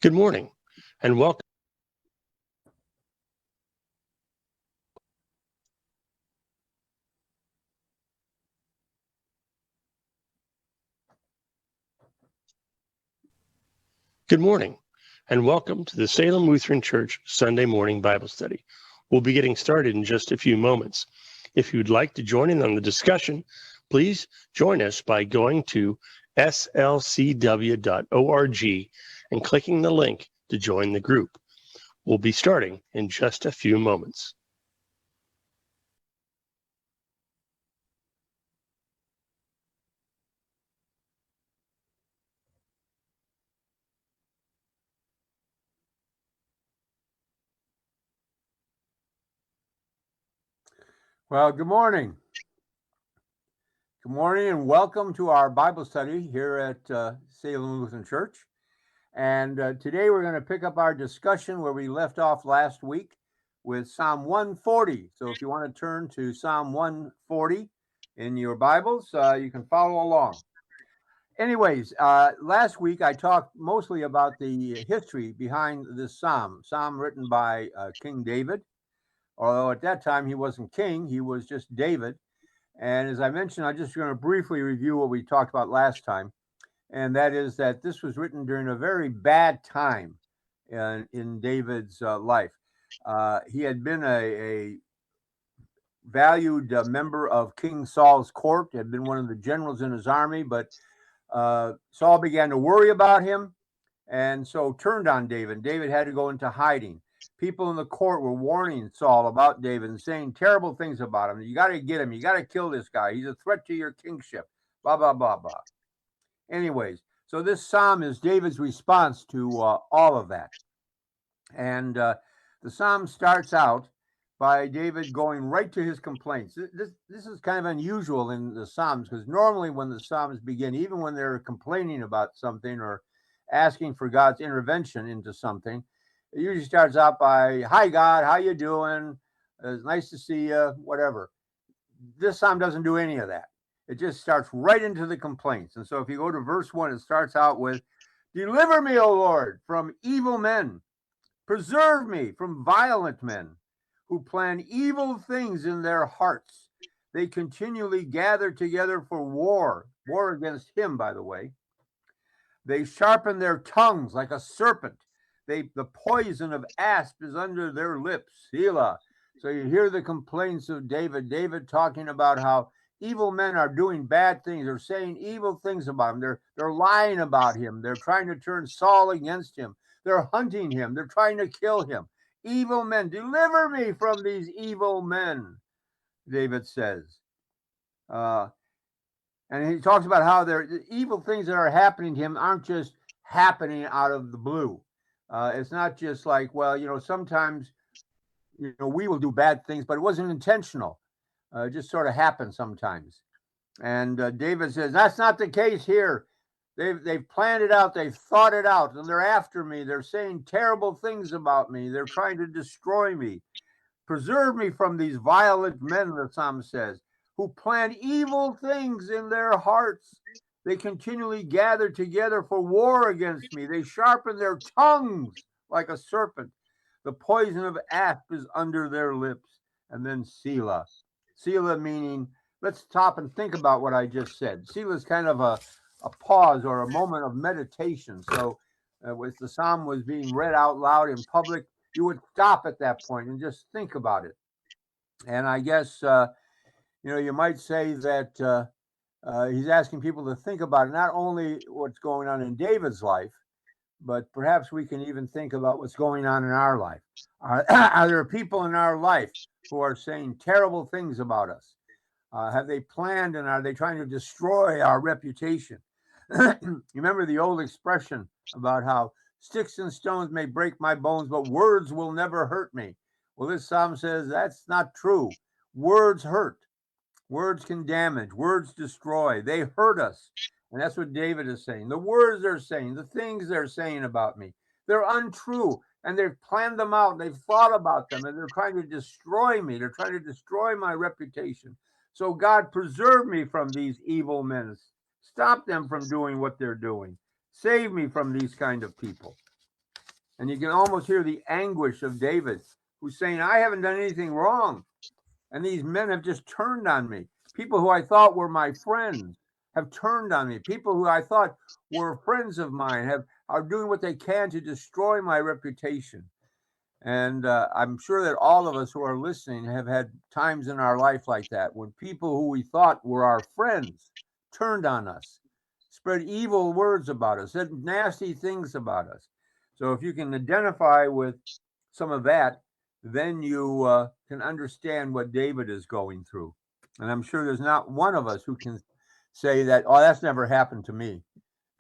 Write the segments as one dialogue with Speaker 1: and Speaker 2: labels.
Speaker 1: Good morning and welcome. Good morning and welcome to the Salem Lutheran Church Sunday morning Bible study. We'll be getting started in just a few moments. If you'd like to join in on the discussion, please join us by going to slcw.org and clicking the link to join the group. We'll be starting in just a few moments.
Speaker 2: Well, good morning. Good morning and welcome to our Bible study here at Salem Lutheran Church. And today we're going to pick up our discussion where we left off last week with Psalm 140. So if you want to turn to Psalm 140 in your Bibles, you can follow along. Anyways, last week I talked mostly about the history behind this psalm written by King David. Although at that time he wasn't king, he was just David. And as I mentioned, I'm just going to briefly review what we talked about last time. And that is that this was written during a very bad time in David's life. He had been a valued member of King Saul's court, had been one of the generals in his army, but Saul began to worry about him and so turned on David. David had to go into hiding. People in the court were warning Saul about David and saying terrible things about him. You got to get him. You got to kill this guy. He's a threat to your kingship. Blah, blah, blah, blah. Anyways, so this psalm is David's response to all of that. And the psalm starts out by David going right to his complaints. This is kind of unusual in the Psalms because normally when the Psalms begin, even when they're complaining about something or asking for God's intervention into something, it usually starts out by, "Hi, God, how you doing? It's nice to see you," whatever. This psalm doesn't do any of that. It just starts right into the complaints. And so if you go to verse 1, it starts out with, "Deliver me, O Lord, from evil men. Preserve me from violent men who plan evil things in their hearts. They continually gather together for war against him, by the way. They sharpen their tongues like a serpent. The poison of asp is under their lips." Selah. So you hear the complaints of David talking about how evil men are doing bad things. They're saying evil things about him. They're lying about him. They're trying to turn Saul against him. They're hunting him. They're trying to kill him. Evil men, deliver me from these evil men, David says. And he talks about how the evil things that are happening to him aren't just happening out of the blue. It's not just like, well, sometimes, we will do bad things, but it wasn't intentional. It just sort of happens sometimes. And David says, that's not the case here. They've planned it out. They've thought it out. And they're after me. They're saying terrible things about me. They're trying to destroy me. Preserve me from these violent men, the psalm says, who plan evil things in their hearts. They continually gather together for war against me. They sharpen their tongues like a serpent. The poison of asp is under their lips. And then Selah. Selah meaning, let's stop and think about what I just said. Selah is kind of a pause or a moment of meditation. So if the psalm was being read out loud in public, you would stop at that point and just think about it. And I guess, you might say that he's asking people to think about it, not only what's going on in David's life, but perhaps we can even think about what's going on in our life. Are there people in our life who are saying terrible things about us? Have they planned and are they trying to destroy our reputation? You remember the old expression about how sticks and stones may break my bones, but words will never hurt me. Well, this psalm says that's not true. Words hurt. Words can damage. Words destroy. They hurt us. And that's what David is saying. The words they're saying, the things they're saying about me, they're untrue. And they've planned them out. They've thought about them. And they're trying to destroy me. They're trying to destroy my reputation. So God, preserve me from these evil men. Stop them from doing what they're doing. Save me from these kind of people. And you can almost hear the anguish of David, who's saying, I haven't done anything wrong. And these men have just turned on me. People who I thought were my friends have turned on me. People who I thought were friends of mine are doing what they can to destroy my reputation. And I'm sure that all of us who are listening have had times in our life like that, when people who we thought were our friends turned on us, spread evil words about us, said nasty things about us. So if you can identify with some of that, then you can understand what David is going through. And I'm sure there's not one of us who can say that, oh, that's never happened to me.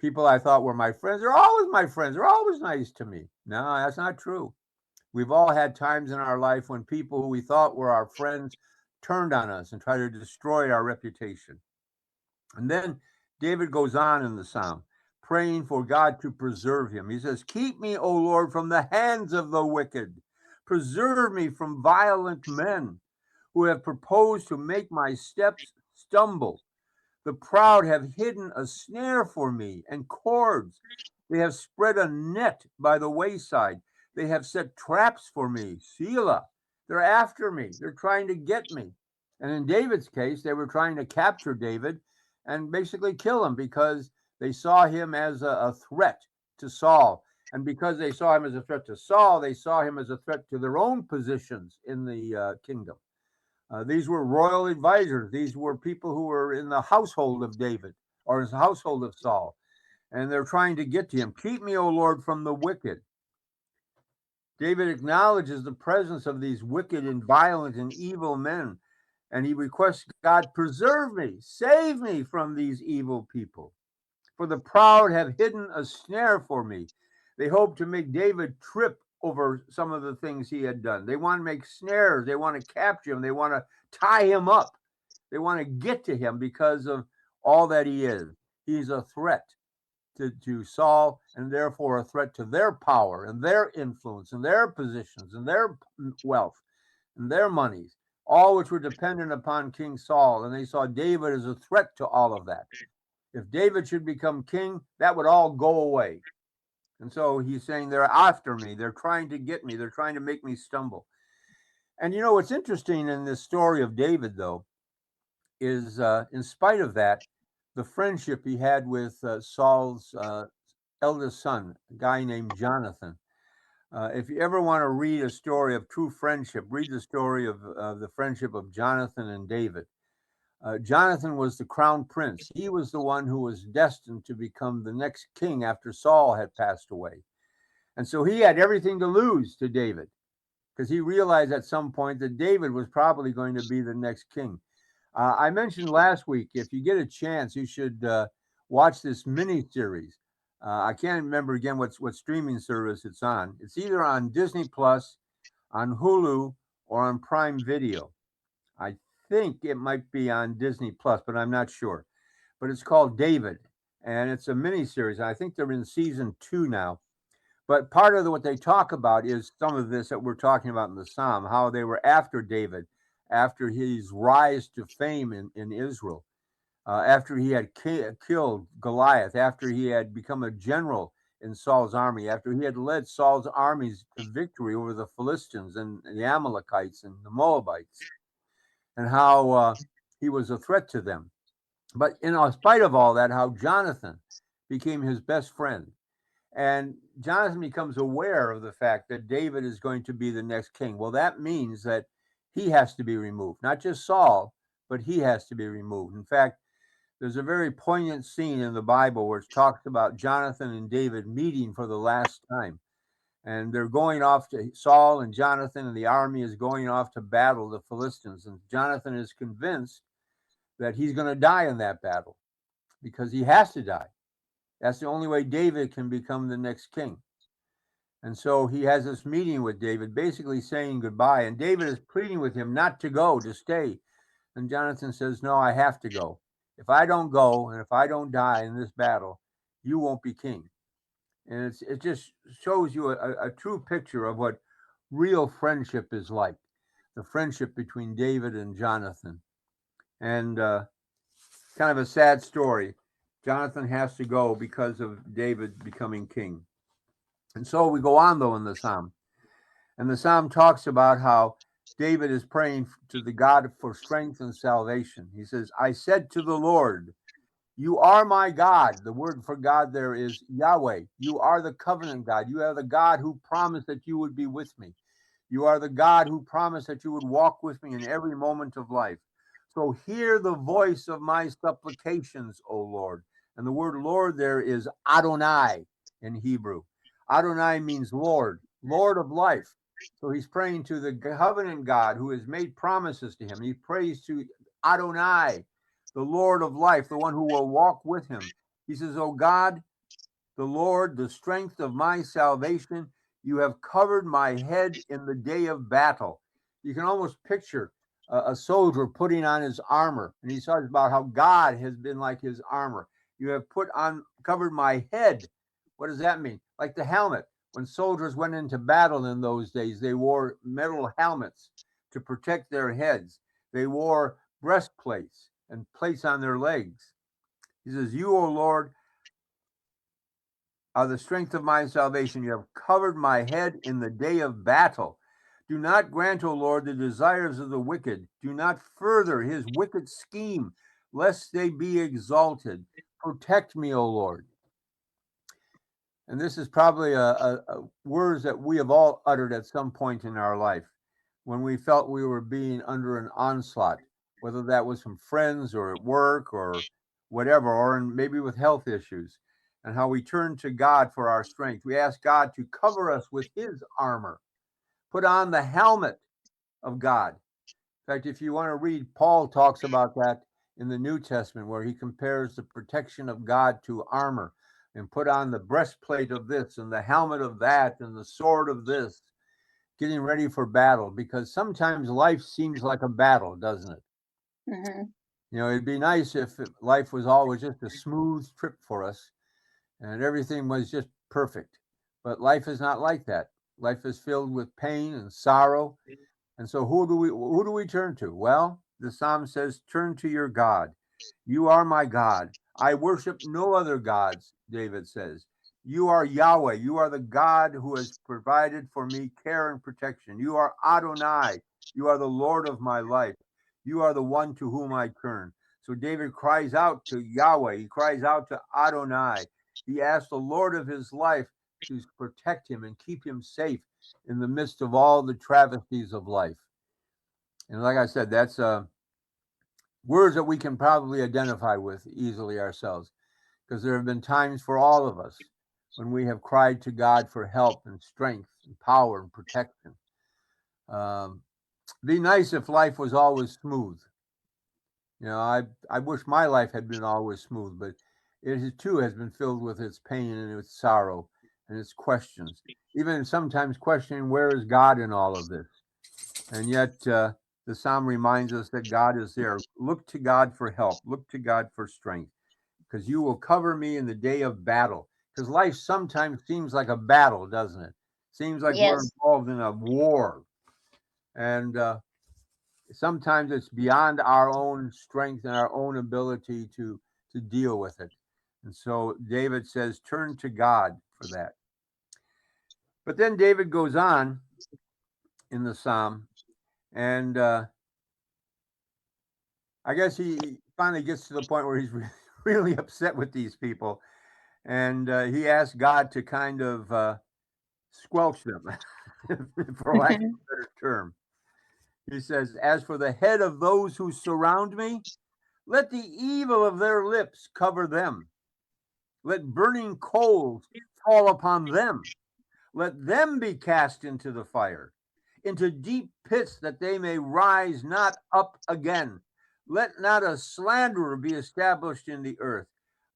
Speaker 2: People I thought were my friends are always my friends. They're always nice to me. No, that's not true. We've all had times in our life when people who we thought were our friends turned on us and tried to destroy our reputation. And then David goes on in the psalm, praying for God to preserve him. He says, keep me, O Lord, from the hands of the wicked. Preserve me from violent men who have proposed to make my steps stumble. The proud have hidden a snare for me and cords. They have spread a net by the wayside. They have set traps for me. Selah. They're after me. They're trying to get me. And in David's case, they were trying to capture David and basically kill him because they saw him as a threat to Saul. And because they saw him as a threat to Saul, they saw him as a threat to their own positions in the kingdom. These were royal advisors. These were people who were in the household of David or his household of Saul. And they're trying to get to him. Keep me, O Lord, from the wicked. David acknowledges the presence of these wicked and violent and evil men. And he requests God, preserve me, save me from these evil people. For the proud have hidden a snare for me. They hope to make David trip over some of the things he had done. They want to make snares. They want to capture him. They want to tie him up. They want to get to him because of all that he is. He's a threat to Saul, and therefore a threat to their power and their influence and their positions and their wealth and their monies, all which were dependent upon King Saul. And they saw David as a threat to all of that. If David should become king, that would all go away. And so he's saying, they're after me. They're trying to get me. They're trying to make me stumble. And you know, what's interesting in this story of David, though, is in spite of that, the friendship he had with Saul's eldest son, a guy named Jonathan. If you ever want to read a story of true friendship, read the story of the friendship of Jonathan and David. Jonathan was the crown prince. He was the one who was destined to become the next king after Saul had passed away. And so he had everything to lose to David because he realized at some point that David was probably going to be the next king. I mentioned last week, if you get a chance, you should watch this mini series. I can't remember again what streaming service it's on. It's either on Disney Plus, on Hulu, or on Prime Video. I think it might be on Disney Plus, but I'm not sure. But it's called David, and it's a mini series. I think they're in season 2 now. But part of what they talk about is some of this that we're talking about in the Psalm, how they were after David, after his rise to fame in Israel, after he had killed Goliath, after he had become a general in Saul's army, after he had led Saul's armies to victory over the Philistines and the Amalekites and the Moabites, and how he was a threat to them. But in spite of all that, how Jonathan became his best friend. And Jonathan becomes aware of the fact that David is going to be the next king. Well, that means that he has to be removed, not just Saul, but he has to be removed. In fact, there's a very poignant scene in the Bible where it talks about Jonathan and David meeting for the last time. And they're going off to Saul and Jonathan, and the army is going off to battle the Philistines. And Jonathan is convinced that he's going to die in that battle because he has to die. That's the only way David can become the next king. And so he has this meeting with David, basically saying goodbye. And David is pleading with him not to go, to stay. And Jonathan says, no, I have to go. If I don't go and if I don't die in this battle, you won't be king. And it just shows you a true picture of what real friendship is like, the friendship between David and Jonathan. And kind of a sad story. Jonathan has to go because of David becoming king. And so we go on, though, in the psalm. And the psalm talks about how David is praying to the God for strength and salvation. He says, I said to the Lord, you are my God. The word for God there is Yahweh. You are the covenant God. You are the God who promised that you would be with me. You are the God who promised that you would walk with me in every moment of life. So hear the voice of my supplications, O Lord. And the word Lord there is Adonai in Hebrew. Adonai means Lord, Lord of life. So he's praying to the covenant God who has made promises to him. He prays to Adonai, the Lord of life, the one who will walk with him. He says, O God, the Lord, the strength of my salvation, you have covered my head in the day of battle. You can almost picture a soldier putting on his armor, and he talks about how God has been like his armor. You have covered my head. What does that mean? Like the helmet. When soldiers went into battle in those days, they wore metal helmets to protect their heads. They wore breastplates and plates on their legs. He says, you, O Lord, are the strength of my salvation. You have covered my head in the day of battle. Do not grant, O Lord, the desires of the wicked. Do not further his wicked scheme, lest they be exalted. Protect me, O Lord. And this is probably a words that we have all uttered at some point in our life when we felt we were being under an onslaught, whether that was from friends or at work or whatever, or maybe with health issues, and how we turn to God for our strength. We ask God to cover us with his armor, put on the helmet of God. In fact, if you want to read, Paul talks about that in the New Testament, where he compares the protection of God to armor, and put on the breastplate of this and the helmet of that and the sword of this, getting ready for battle, because sometimes life seems like a battle, doesn't it?
Speaker 3: Mm-hmm.
Speaker 2: You know, it'd be nice if life was always just a smooth trip for us and everything was just perfect. But life is not like that. Life is filled with pain and sorrow. And so who do we turn to? Well, the psalm says, turn to your God. You are my God. I worship no other gods, David says. You are Yahweh. You are the God who has provided for me care and protection. You are Adonai. You are the Lord of my life. You are the one to whom I turn. So David cries out to Yahweh. He cries out to Adonai. He asks the Lord of his life to protect him and keep him safe in the midst of all the travesties of life. And like I said, that's words that we can probably identify with easily ourselves, because there have been times for all of us when we have cried to God for help and strength and power and protection. Be nice if life was always smooth. You know, I wish my life had been always smooth, but it too has been filled with its pain and its sorrow and its questions, even sometimes questioning where is God in all of this. And yet the psalm reminds us that God is there. Look to God for help. Look to God for strength, because you will cover me in the day of battle. Because life sometimes seems like a battle, doesn't it? Seems like we're
Speaker 3: Yes.
Speaker 2: involved in a war. And sometimes it's beyond our own strength and our own ability to deal with it. And so David says, turn to God for that. But then David goes on in the psalm, and I guess he finally gets to the point where he's really upset with these people, and he asks God to kind of squelch them, for lack of a better term. He says, as for the head of those who surround me, let the evil of their lips cover them. Let burning coals fall upon them. Let them be cast into the fire, into deep pits, that they may rise not up again. Let not a slanderer be established in the earth.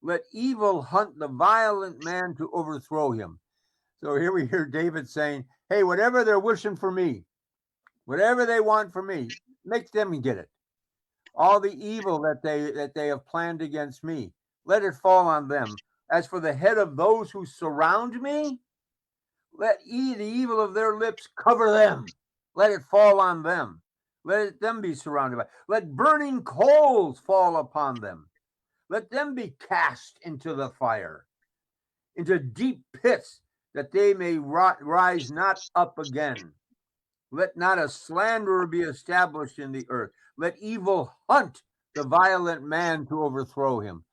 Speaker 2: Let evil hunt the violent man to overthrow him. So here we hear David saying, hey, whatever they're wishing for me, whatever they want for me, make them get it. All the evil that they have planned against me, let it fall on them. As for the head of those who surround me, let the evil of their lips cover them. Let it fall on them. Let them be surrounded by. Let burning coals fall upon them. Let them be cast into the fire, into deep pits, that they may rise not up again. Let not a slanderer be established in the earth. Let evil hunt the violent man to overthrow him.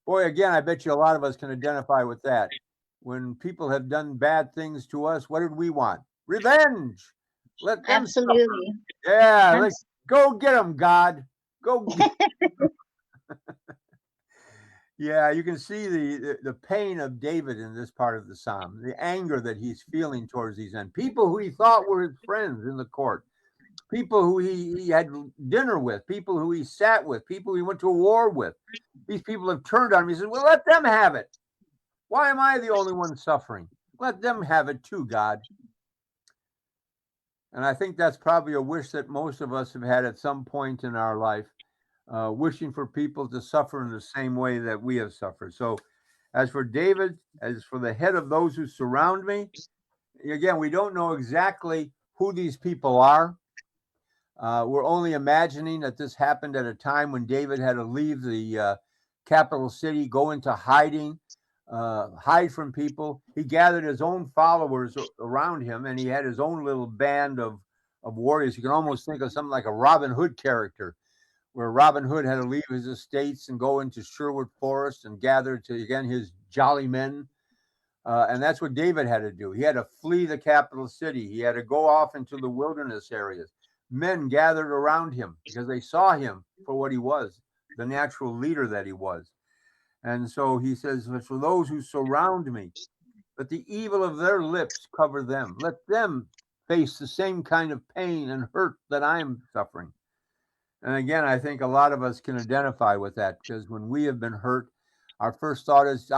Speaker 2: Boy, again, I bet you a lot of us can identify with that. When people have done bad things to us, what did we want? Revenge. Let them suffer.
Speaker 3: Absolutely.
Speaker 2: Yeah, let's go get them, God. Go get Yeah, you can see the pain of David in this part of the psalm, the anger that he's feeling towards these men, people who he thought were his friends in the court, people who he had dinner with, people who he sat with, people he went to war with. These people have turned on him. He says, well, let them have it. Why am I the only one suffering? Let them have it too, God. And I think that's probably a wish that most of us have had at some point in our life, wishing for people to suffer in the same way that we have suffered. So, as for David, as for the head of those who surround me, again, we don't know exactly who these people are. We're only imagining that this happened at a time when David had to leave the capital city, go into hiding, hide from people. He gathered his own followers around him, and he had his own little band of warriors. You can almost think of something like a Robin Hood character, where Robin Hood had to leave his estates and go into Sherwood Forest and gather to, again, his jolly men. And that's what David had to do. He had to flee the capital city. He had to go off into the wilderness areas. Men gathered around him because they saw him for what he was, the natural leader that he was. And so he says, for those who surround me, let the evil of their lips cover them. Let them face the same kind of pain and hurt that I am suffering. And again, I think a lot of us can identify with that, because when we have been hurt, our first thought is,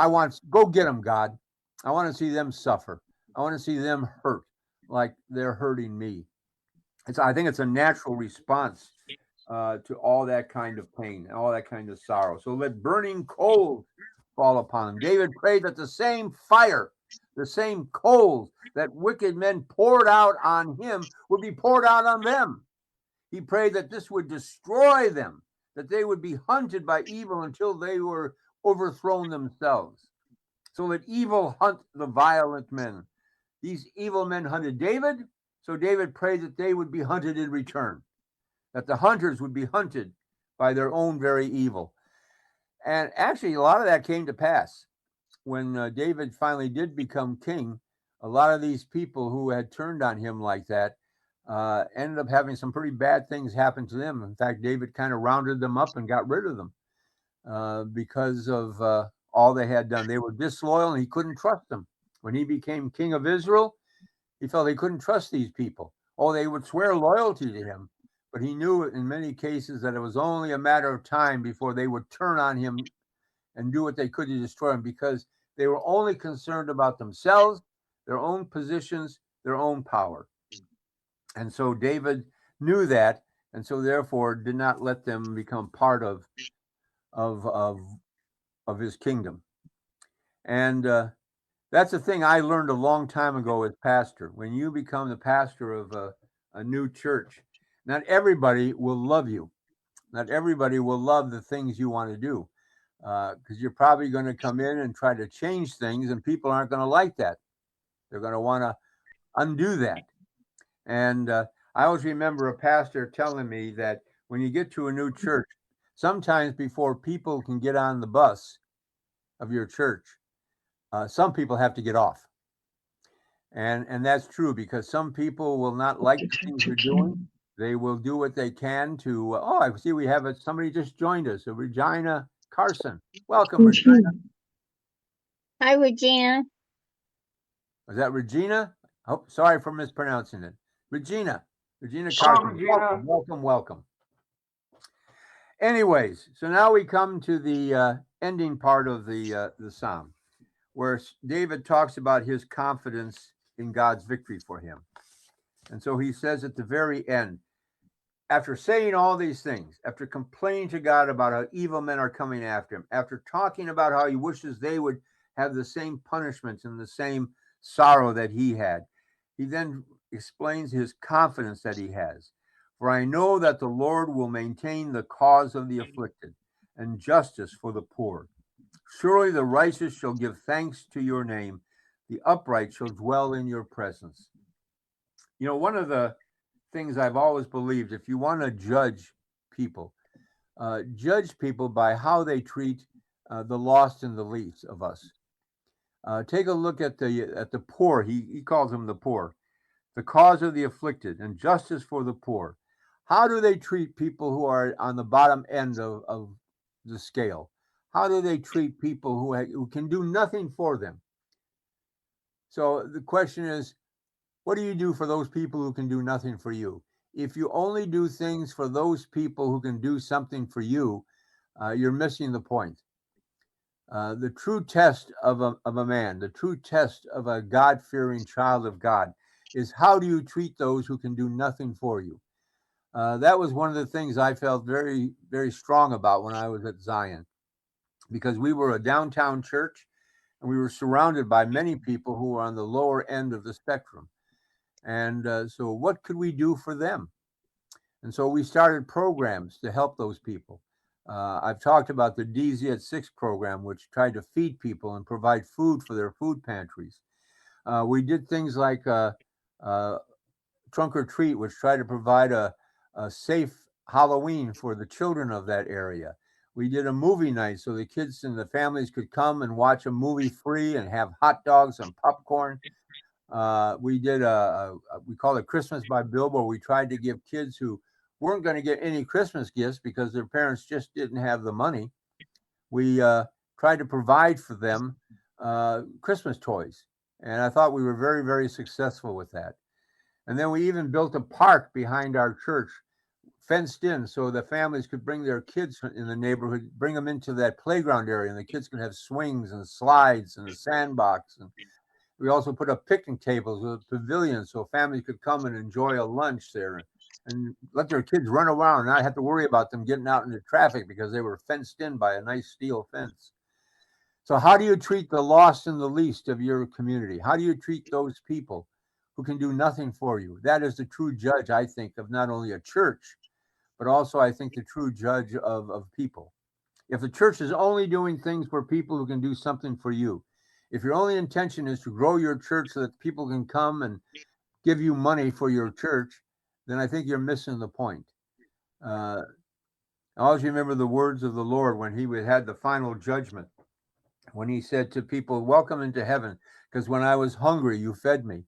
Speaker 2: go get them, God. I want to see them suffer. I want to see them hurt like they're hurting me. I think it's a natural response to all that kind of pain, all that kind of sorrow. So let burning coals fall upon them. David prayed that the same fire, the same coals that wicked men poured out on him would be poured out on them. He prayed that this would destroy them, that they would be hunted by evil until they were overthrown themselves. So let evil hunt the violent men. These evil men hunted David, so David prayed that they would be hunted in return, that the hunters would be hunted by their own very evil. And actually, a lot of that came to pass. When David finally did become king, a lot of these people who had turned on him like that ended up having some pretty bad things happen to them. In fact, David kind of rounded them up and got rid of them because of all they had done. They were disloyal and he couldn't trust them. When he became king of Israel, he felt he couldn't trust these people. Oh, they would swear loyalty to him, but he knew in many cases that it was only a matter of time before they would turn on him and do what they could to destroy him, because they were only concerned about themselves, their own positions, their own power. And so David knew that, and so therefore did not let them become part of his kingdom. And that's the thing I learned a long time ago as pastor. When you become the pastor of a new church, not everybody will love you. Not everybody will love the things you want to do, because you're probably going to come in and try to change things, and people aren't going to like that. They're going to want to undo that. And I always remember a pastor telling me that when you get to a new church, sometimes before people can get on the bus of your church, some people have to get off. And that's true, because some people will not like the things you're doing. They will do what they can to, I see we have somebody just joined us, Regina Carson. Welcome, Regina.
Speaker 3: Hi, Regina.
Speaker 2: Was that Regina? Oh, sorry for mispronouncing it. Regina Carson. Welcome. Anyways, so now we come to the ending part of the psalm, where David talks about his confidence in God's victory for him. And so he says at the very end, after saying all these things, after complaining to God about how evil men are coming after him, after talking about how he wishes they would have the same punishments and the same sorrow that he had, he then explains his confidence that he has. For I know that the Lord will maintain the cause of the afflicted and justice for the poor. Surely the righteous shall give thanks to your name, The upright shall dwell in your presence. You know, one of the things I've always believed, if you want to judge people by how they treat the lost and the least of us. Take a look at the poor. He calls them the poor, the cause of the afflicted, and justice for the poor. How do they treat people who are on the bottom end of the scale? How do they treat people who can do nothing for them? So the question is, what do you do for those people who can do nothing for you? If you only do things for those people who can do something for you, you're missing the point. The true test of a man, the true test of a God-fearing child of God is how do you treat those who can do nothing for you? That was one of the things I felt very, very strong about when I was at Zion, because we were a downtown church and we were surrounded by many people who were on the lower end of the spectrum. And so what could we do for them? And so we started programs to help those people. I've talked about the DZ at 6 program, which tried to feed people and provide food for their food pantries. We did things like Trunk or Treat, which tried to provide a safe Halloween for the children of that area. We did a movie night so the kids and the families could come and watch a movie free and have hot dogs and popcorn. We did we call it Christmas by Billboard. We tried to give kids who weren't going to get any Christmas gifts because their parents just didn't have the money. We tried to provide for them Christmas toys. And I thought we were very, very successful with that. And then we even built a park behind our church, fenced in, so the families could bring their kids in the neighborhood, bring them into that playground area, and the kids could have swings and slides and a sandbox. And we also put up picnic tables with a pavilion so families could come and enjoy a lunch there and let their kids run around and not have to worry about them getting out into traffic because they were fenced in by a nice steel fence. So how do you treat the lost and the least of your community? How do you treat those people who can do nothing for you? That is the true judge, I think, of not only a church, but also I think the true judge of people. If the church is only doing things for people who can do something for you, if your only intention is to grow your church so that people can come and give you money for your church, then I think you're missing the point. I always remember the words of the Lord when he had the final judgment, when he said to people, welcome into heaven, because when I was hungry, you fed me.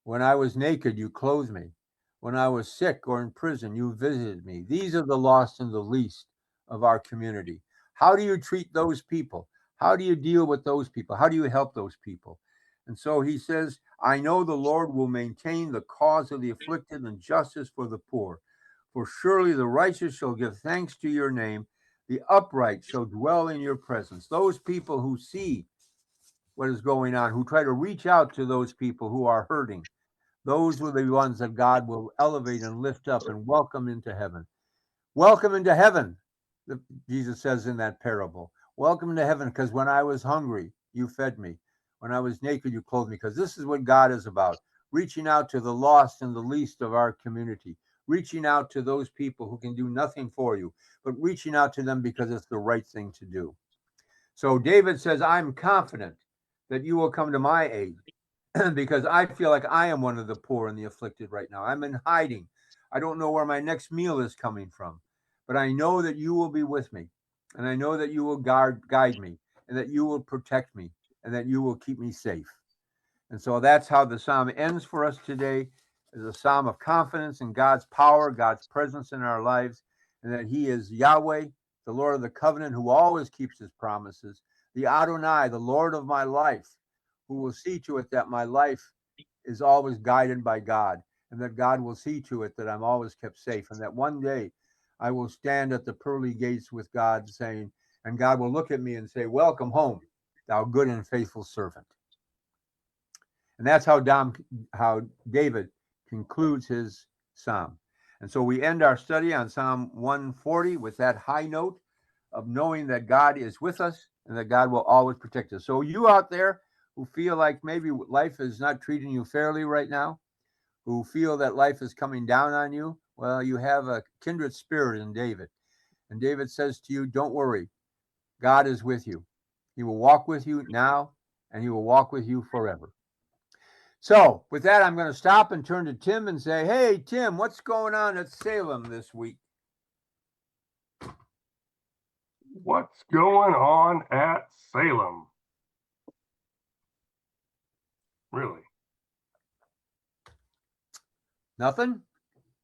Speaker 2: When I was naked, you clothed me. When I was sick or in prison, you visited me. These are the lost and the least of our community. How do you treat those people? How do you deal with those people? How do you help those people? And so he says, I know the Lord will maintain the cause of the afflicted and justice for the poor. For surely the righteous shall give thanks to your name. The upright shall dwell in your presence. Those people who see what is going on, who try to reach out to those people who are hurting, those were the ones that God will elevate and lift up and welcome into heaven. Welcome into heaven, Jesus says in that parable. Welcome into heaven, because when I was hungry, you fed me. When I was naked, you clothed me. Because this is what God is about, reaching out to the lost and the least of our community, reaching out to those people who can do nothing for you, but reaching out to them because it's the right thing to do. So David says, I'm confident that you will come to my aid because I feel like I am one of the poor and the afflicted right now. I'm in hiding. I don't know where my next meal is coming from, but I know that you will be with me, and I know that you will guide me, and that you will protect me, and that you will keep me safe. And so that's how the psalm ends for us today, is a psalm of confidence in God's power, God's presence in our lives, and that he is Yahweh, the Lord of the covenant, who always keeps his promises, the Adonai, the Lord of my life, who will see to it that my life is always guided by God, and that God will see to it that I'm always kept safe, and that one day I will stand at the pearly gates with God saying, and God will look at me and say, welcome home, thou good and faithful servant. And that's how David concludes his psalm. And so we end our study on Psalm 140 with that high note of knowing that God is with us and that God will always protect us. So you out there who feel like maybe life is not treating you fairly right now, who feel that life is coming down on you, well, you have a kindred spirit in David. And David says to you, don't worry, God is with you. He will walk with you now, and he will walk with you forever. So with that, I'm going to stop and turn to Tim and say, hey, Tim, what's going on at Salem this week?
Speaker 4: What's going on at Salem? Really?
Speaker 2: Nothing?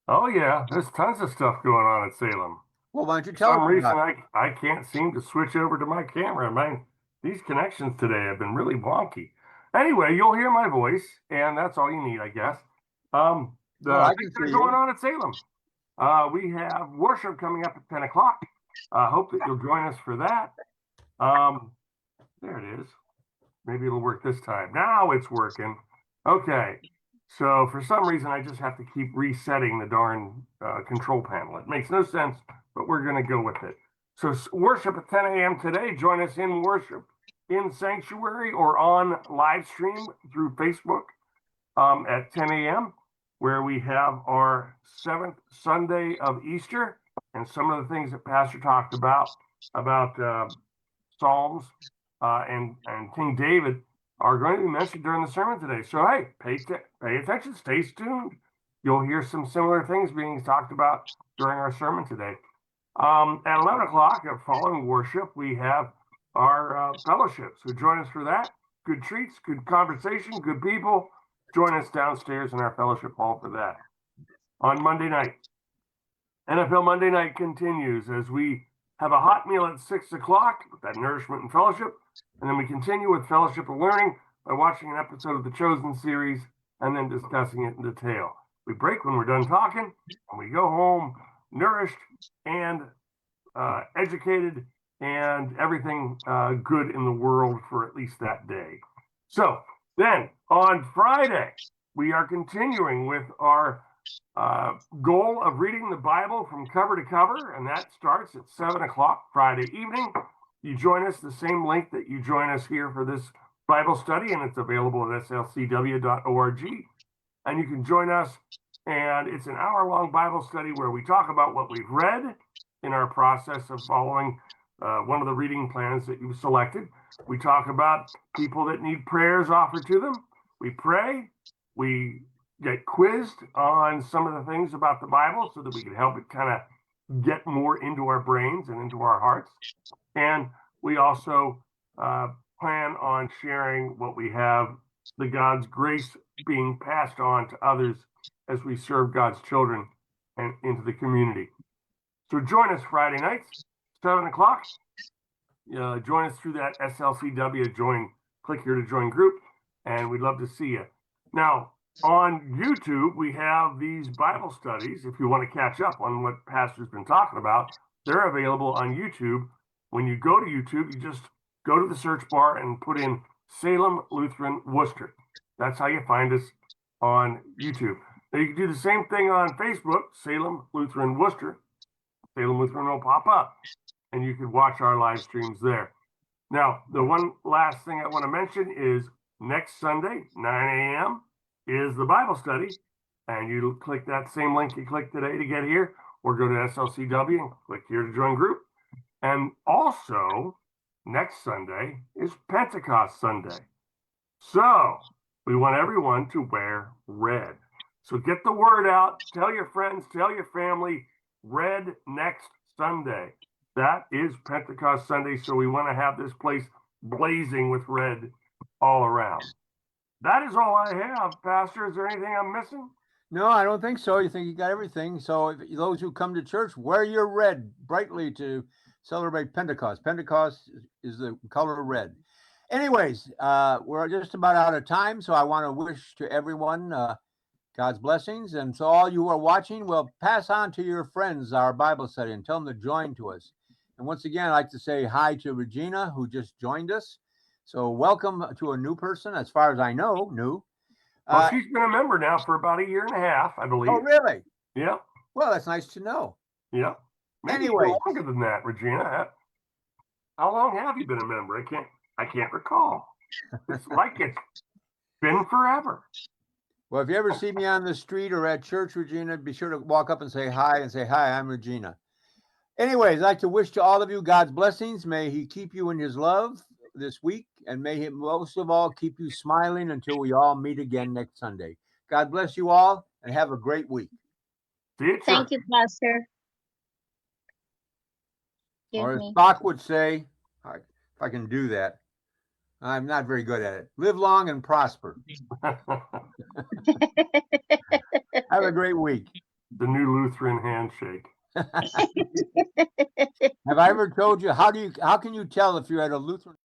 Speaker 4: Oh yeah, there's tons of stuff going on at Salem.
Speaker 2: Well, why don't you
Speaker 4: For
Speaker 2: tell
Speaker 4: some
Speaker 2: us
Speaker 4: reason,
Speaker 2: about it?
Speaker 4: I can't seem to switch over to my camera. These connections today have been really wonky. Anyway, you'll hear my voice, and that's all you need, I guess.
Speaker 2: Well,
Speaker 4: The
Speaker 2: I
Speaker 4: things
Speaker 2: can
Speaker 4: that
Speaker 2: see
Speaker 4: are going
Speaker 2: you.
Speaker 4: on at Salem. We have worship coming up at 10 o'clock. I hope that you'll join us for that. There it is. Maybe it'll work this time. Now it's working. Okay. So for some reason, I just have to keep resetting the darn control panel. It makes no sense, but we're going to go with it. So worship at 10 a.m. today. Join us in worship in sanctuary or on live stream through Facebook at 10 a.m., where we have our 7th Sunday of Easter and some of the things that Pastor talked about Psalms and King David are going to be mentioned during the sermon today. So, hey, pay attention, stay tuned. You'll hear some similar things being talked about during our sermon today. At 11 o'clock, following worship, we have our fellowship. So join us for that. Good treats, good conversation, good people. Join us downstairs in our fellowship hall for that. On Monday night, NFL Monday night continues as we have a hot meal at 6 o'clock with that nourishment and fellowship. And then we continue with fellowship and learning by watching an episode of the Chosen series and then discussing it in detail. We break when we're done talking and we go home nourished and educated and everything good in the world for at least that day. So then on Friday, we are continuing with our goal of reading the Bible from cover to cover, and that starts at 7 o'clock Friday evening. You join us the same link that you join us here for this Bible study, and it's available at slcw.org. And you can join us, and it's an hour-long Bible study where we talk about what we've read in our process of following one of the reading plans that you've selected. We talk about people that need prayers offered to them. We pray. We get quizzed on some of the things about the Bible so that we can help it kind of get more into our brains and into our hearts. And we also plan on sharing what we have, the God's grace being passed on to others as we serve God's children and into the community. So join us Friday nights, 7 o'clock. Join us through that SLCW click here to join group, and we'd love to see you. Now, on YouTube, we have these Bible studies. If you want to catch up on what Pastor's been talking about, they're available on YouTube. When you go to YouTube, you just go to the search bar and put in Salem Lutheran Worcester. That's how you find us on YouTube. Now, you can do the same thing on Facebook, Salem Lutheran Worcester. Salem Lutheran will pop up, and you can watch our live streams there. Now, the one last thing I want to mention is next Sunday, 9 a.m., is the Bible study, and you click that same link you clicked today to get here, or go to SLCW and click here to join group. And also, next Sunday is Pentecost Sunday. So, we want everyone to wear red. So get the word out, tell your friends, tell your family, red next Sunday. That is Pentecost Sunday, so we want to have this place blazing with red all around. That is all I have, Pastor. Is there anything I'm missing?
Speaker 2: No, I don't think so. You think you got everything. So if those who come to church, wear your red brightly to celebrate Pentecost. Pentecost is the color red. Anyways, we're just about out of time, so I want to wish to everyone God's blessings. And so all you who are watching, will pass on to your friends our Bible study and tell them to join to us. And once again, I'd like to say hi to Regina, who just joined us. So welcome to a new person, as far as I know, new.
Speaker 4: Well, she's been a member now for about 1.5 years, I believe.
Speaker 2: Oh, really?
Speaker 4: Yeah.
Speaker 2: Well, that's nice to know.
Speaker 4: Yeah. Maybe
Speaker 2: Anyway.
Speaker 4: longer than that, Regina. How long have you been a member? I can't recall. It's like it's been forever.
Speaker 2: Well, if you ever see me on the street or at church, Regina, be sure to walk up and say, hi, I'm Regina. Anyways, I'd like to wish to all of you God's blessings. May he keep you in his love, this week, and may He most of all keep you smiling until we all meet again next Sunday. God bless you all, and have a great week.
Speaker 4: See you at
Speaker 3: Thank
Speaker 4: church.
Speaker 3: you, Pastor. Give
Speaker 2: Or as
Speaker 3: me.
Speaker 2: Spock would say, if I can do that, I'm not very good at it. Live long and prosper. Have a great week.
Speaker 4: The new Lutheran handshake.
Speaker 2: Have I ever told you how can you tell if you're at a Lutheran